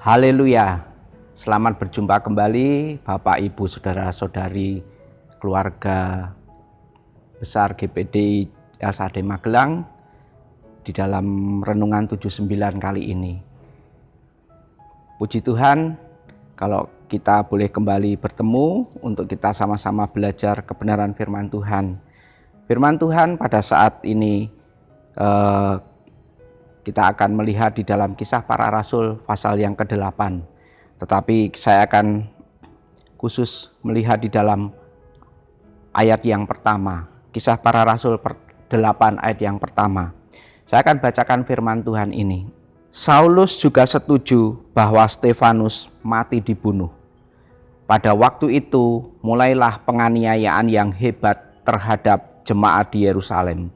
Haleluya, selamat berjumpa kembali Bapak, Ibu, Saudara-saudari, keluarga besar GPD LSAD Magelang di dalam Renungan 79 kali ini. Puji Tuhan, kalau kita boleh kembali bertemu untuk kita sama-sama belajar kebenaran firman Tuhan. Firman Tuhan pada saat ini kita akan melihat di dalam Kisah Para Rasul pasal yang ke-8. Tetapi saya akan khusus melihat di dalam ayat yang pertama. Kisah Para Rasul 8 ayat yang pertama. Saya akan bacakan firman Tuhan ini. Saulus juga setuju bahwa Stefanus mati dibunuh. Pada waktu itu mulailah penganiayaan yang hebat terhadap jemaat di Yerusalem.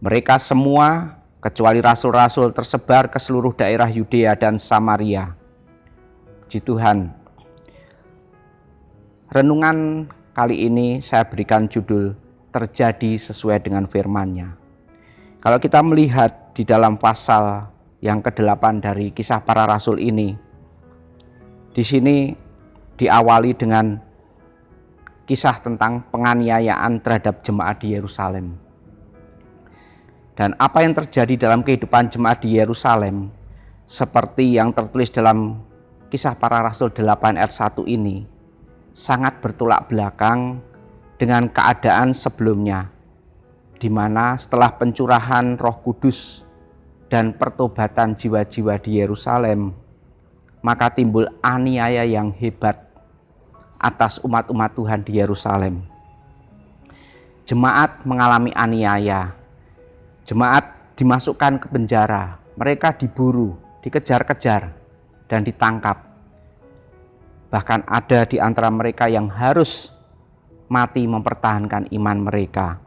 Mereka semua kecuali rasul-rasul tersebar ke seluruh daerah Yudea dan Samaria. Puji Tuhan. Renungan kali ini saya berikan judul terjadi sesuai dengan firman-Nya. Kalau kita melihat di dalam pasal yang ke-8 dari Kisah Para Rasul ini, di sini diawali dengan kisah tentang penganiayaan terhadap jemaat di Yerusalem. Dan apa yang terjadi dalam kehidupan jemaat di Yerusalem seperti yang tertulis dalam Kisah Para Rasul 8 ayat 1 ini sangat bertolak belakang dengan keadaan sebelumnya, di mana setelah pencurahan Roh Kudus dan pertobatan jiwa-jiwa di Yerusalem, maka timbul aniaya yang hebat atas umat-umat Tuhan di Yerusalem. Jemaat mengalami aniaya. Jemaat dimasukkan ke penjara, mereka diburu, dikejar-kejar, dan ditangkap. Bahkan ada di antara mereka yang harus mati mempertahankan iman mereka.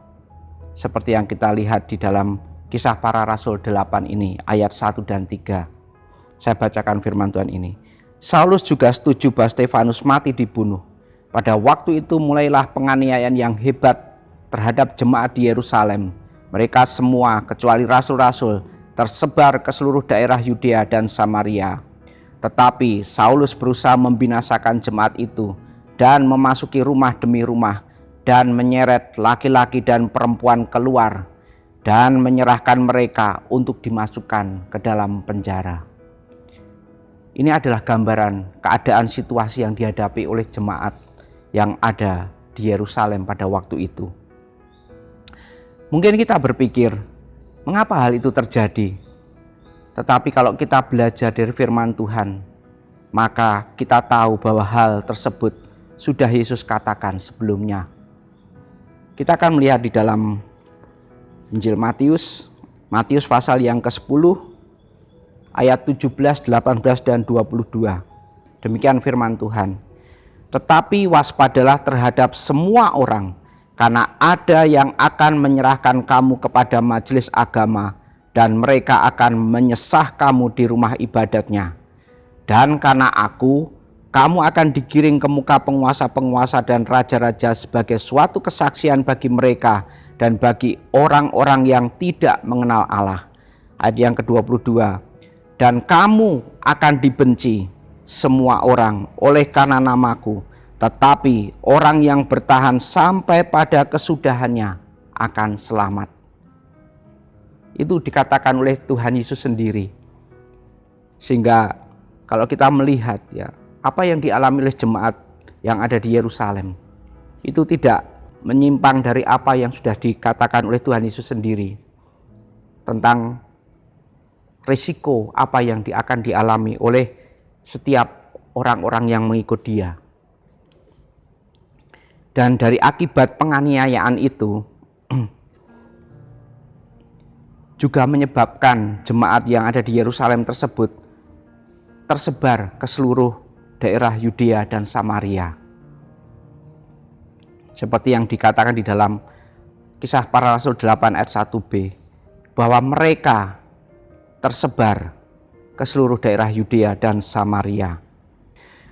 Seperti yang kita lihat di dalam Kisah Para Rasul 8 ini, ayat 1 dan 3. Saya bacakan firman Tuhan ini. Saulus juga setuju bahwa Stefanus mati dibunuh. Pada waktu itu mulailah penganiayaan yang hebat terhadap jemaat di Yerusalem. Mereka semua kecuali rasul-rasul tersebar ke seluruh daerah Yudea dan Samaria. Tetapi Saulus berusaha membinasakan jemaat itu dan memasuki rumah demi rumah dan menyeret laki-laki dan perempuan keluar dan menyerahkan mereka untuk dimasukkan ke dalam penjara. Ini adalah gambaran keadaan situasi yang dihadapi oleh jemaat yang ada di Yerusalem pada waktu itu. Mungkin kita berpikir, mengapa hal itu terjadi? Tetapi kalau kita belajar dari firman Tuhan, maka kita tahu bahwa hal tersebut sudah Yesus katakan sebelumnya. Kita akan melihat di dalam Injil Matius pasal yang ke-10, ayat 17, 18, dan 22. Demikian firman Tuhan. Tetapi waspadalah terhadap semua orang, karena ada yang akan menyerahkan kamu kepada majelis agama dan mereka akan menyesah kamu di rumah ibadatnya. Dan karena aku, kamu akan digiring ke muka penguasa-penguasa dan raja-raja sebagai suatu kesaksian bagi mereka dan bagi orang-orang yang tidak mengenal Allah. Ayat yang ke-22. Dan kamu akan dibenci semua orang oleh karena namaku. Tetapi orang yang bertahan sampai pada kesudahannya akan selamat. Itu dikatakan oleh Tuhan Yesus sendiri. Sehingga kalau kita melihat apa yang dialami oleh jemaat yang ada di Yerusalem, itu tidak menyimpang dari apa yang sudah dikatakan oleh Tuhan Yesus sendiri tentang risiko apa yang akan dialami oleh setiap orang-orang yang mengikut Dia. Dan dari akibat penganiayaan itu juga menyebabkan jemaat yang ada di Yerusalem tersebut tersebar ke seluruh daerah Yudea dan Samaria. Seperti yang dikatakan di dalam Kisah Para Rasul 8 ayat 1b, bahwa mereka tersebar ke seluruh daerah Yudea dan Samaria.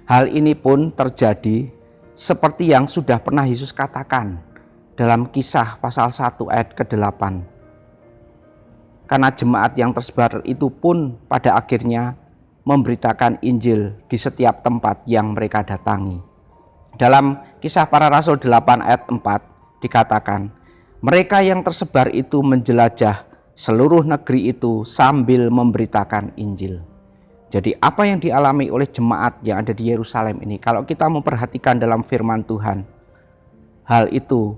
Hal ini pun terjadi seperti yang sudah pernah Yesus katakan dalam Kisah pasal 1 ayat ke-8. Karena jemaat yang tersebar itu pun pada akhirnya memberitakan Injil di setiap tempat yang mereka datangi. Dalam Kisah Para Rasul 8 ayat 4 dikatakan, mereka yang tersebar itu menjelajah seluruh negeri itu sambil memberitakan Injil. Jadi apa yang dialami oleh jemaat yang ada di Yerusalem ini, kalau kita memperhatikan dalam firman Tuhan, hal itu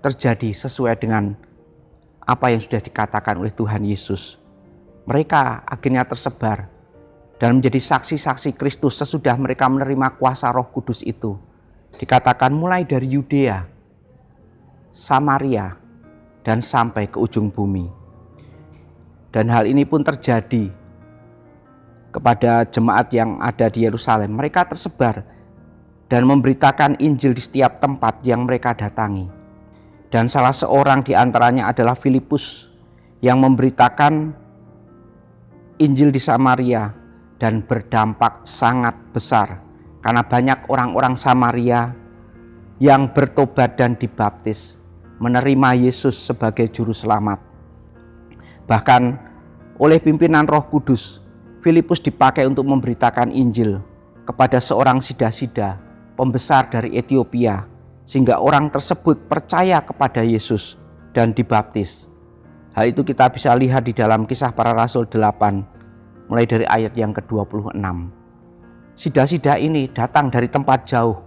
terjadi sesuai dengan apa yang sudah dikatakan oleh Tuhan Yesus. Mereka akhirnya tersebar dan menjadi saksi-saksi Kristus sesudah mereka menerima kuasa Roh Kudus itu. Dikatakan mulai dari Yudea, Samaria, dan sampai ke ujung bumi. Dan hal ini pun terjadi kepada jemaat yang ada di Yerusalem. Mereka tersebar dan memberitakan Injil di setiap tempat yang mereka datangi. Dan salah seorang di antaranya adalah Filipus yang memberitakan Injil di Samaria dan berdampak sangat besar karena banyak orang-orang Samaria yang bertobat dan dibaptis, menerima Yesus sebagai juru selamat. Bahkan oleh pimpinan Roh Kudus, Filipus dipakai untuk memberitakan Injil kepada seorang sida-sida pembesar dari Ethiopia, sehingga orang tersebut percaya kepada Yesus dan dibaptis. Hal itu kita bisa lihat di dalam Kisah Para Rasul 8 mulai dari ayat yang ke-26. Sida-sida ini datang dari tempat jauh,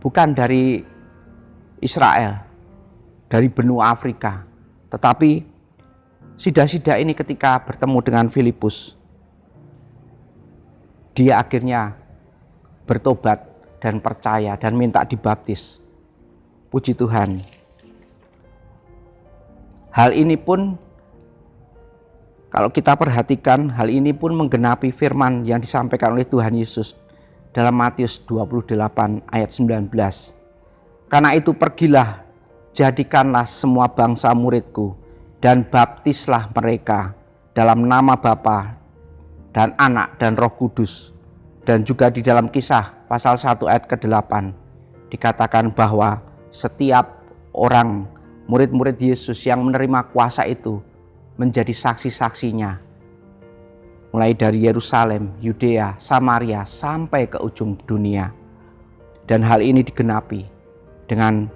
bukan dari Israel, dari benua Afrika, tetapi sida-sida ini ketika bertemu dengan Filipus, dia akhirnya bertobat dan percaya dan minta dibaptis. Puji Tuhan. Hal ini pun, kalau kita perhatikan, hal ini pun menggenapi firman yang disampaikan oleh Tuhan Yesus dalam Matius 28 ayat 19. Karena itu pergilah, jadikanlah semua bangsa muridku, dan baptislah mereka dalam nama Bapa dan Anak dan Roh Kudus. Dan juga di dalam Kisah pasal 1 ayat ke-8 dikatakan bahwa setiap orang murid-murid Yesus yang menerima kuasa itu menjadi saksi-saksinya, mulai dari Yerusalem, Yudea, Samaria, sampai ke ujung dunia. Dan hal ini digenapi dengan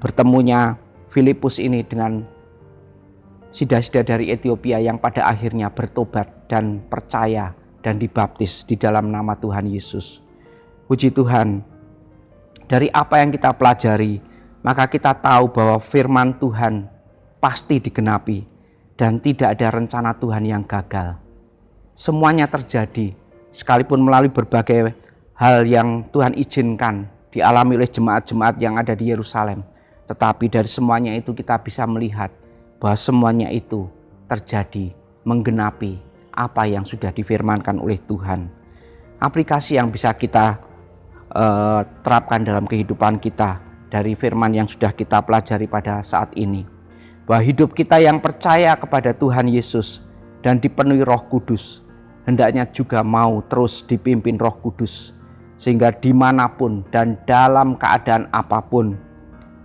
bertemunya Filipus ini dengan sida-sida dari Ethiopia yang pada akhirnya bertobat dan percaya dan dibaptis di dalam nama Tuhan Yesus. Puji Tuhan, dari apa yang kita pelajari, maka kita tahu bahwa firman Tuhan pasti digenapi dan tidak ada rencana Tuhan yang gagal. Semuanya terjadi, sekalipun melalui berbagai hal yang Tuhan izinkan dialami oleh jemaat-jemaat yang ada di Yerusalem. Tetapi dari semuanya itu kita bisa melihat bahwa semuanya itu terjadi, menggenapi apa yang sudah difirmankan oleh Tuhan. Aplikasi yang bisa kita terapkan dalam kehidupan kita dari firman yang sudah kita pelajari pada saat ini, bahwa hidup kita yang percaya kepada Tuhan Yesus dan dipenuhi Roh Kudus hendaknya juga mau terus dipimpin Roh Kudus, sehingga dimanapun dan dalam keadaan apapun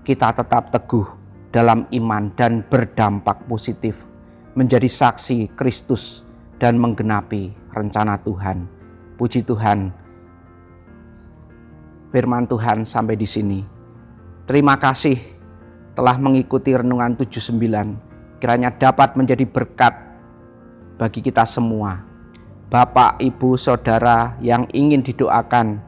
kita tetap teguh dalam iman dan berdampak positif, menjadi saksi Kristus dan menggenapi rencana Tuhan. Puji Tuhan, firman Tuhan sampai di sini. Terima kasih telah mengikuti renungan 79, kiranya dapat menjadi berkat bagi kita semua. Bapak, Ibu, Saudara yang ingin didoakan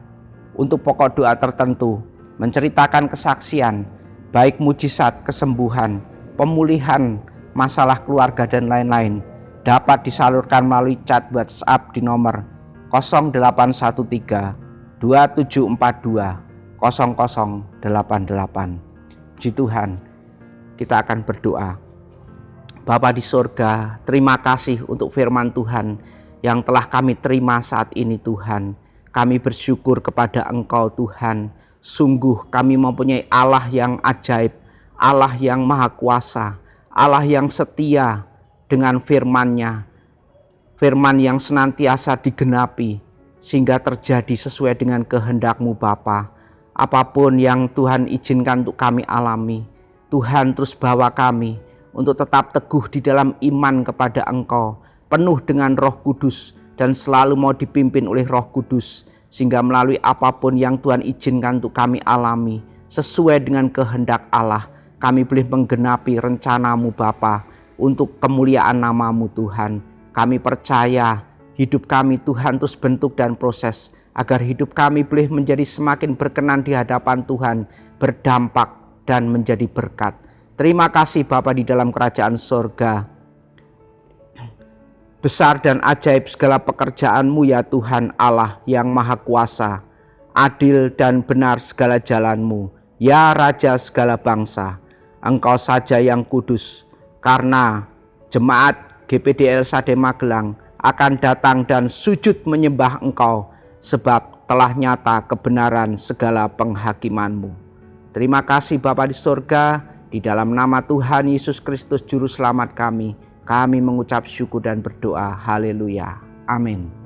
untuk pokok doa tertentu, menceritakan kesaksian, baik mujizat, kesembuhan, pemulihan, masalah keluarga dan lain-lain, dapat disalurkan melalui chat WhatsApp di nomor 0813 2742 0088. Puji Tuhan, kita akan berdoa. Bapa di sorga, terima kasih untuk firman Tuhan yang telah kami terima saat ini Tuhan. Kami bersyukur kepada Engkau Tuhan. Sungguh kami mempunyai Allah yang ajaib, Allah yang maha kuasa, Allah yang setia dengan firman-Nya. Firman yang senantiasa digenapi sehingga terjadi sesuai dengan kehendak-Mu Bapa. Apapun yang Tuhan izinkan untuk kami alami, Tuhan terus bawa kami untuk tetap teguh di dalam iman kepada Engkau, penuh dengan Roh Kudus, dan selalu mau dipimpin oleh Roh Kudus, sehingga melalui apapun yang Tuhan izinkan untuk kami alami, sesuai dengan kehendak Allah, kami boleh menggenapi rencana-Mu Bapa untuk kemuliaan nama-Mu Tuhan. Kami percaya hidup kami Tuhan terus bentuk dan proses, agar hidup kami boleh menjadi semakin berkenan di hadapan Tuhan, berdampak dan menjadi berkat. Terima kasih Bapa di dalam kerajaan sorga. Besar dan ajaib segala pekerjaan-Mu ya Tuhan Allah yang Maha Kuasa. Adil dan benar segala jalan-Mu, ya Raja segala bangsa. Engkau saja yang kudus, karena jemaat GPDL Sade Magelang akan datang dan sujud menyembah Engkau, sebab telah nyata kebenaran segala penghakiman-Mu. Terima kasih Bapa di surga, di dalam nama Tuhan Yesus Kristus Juru Selamat kami mengucap syukur dan berdoa. Haleluya. Amin.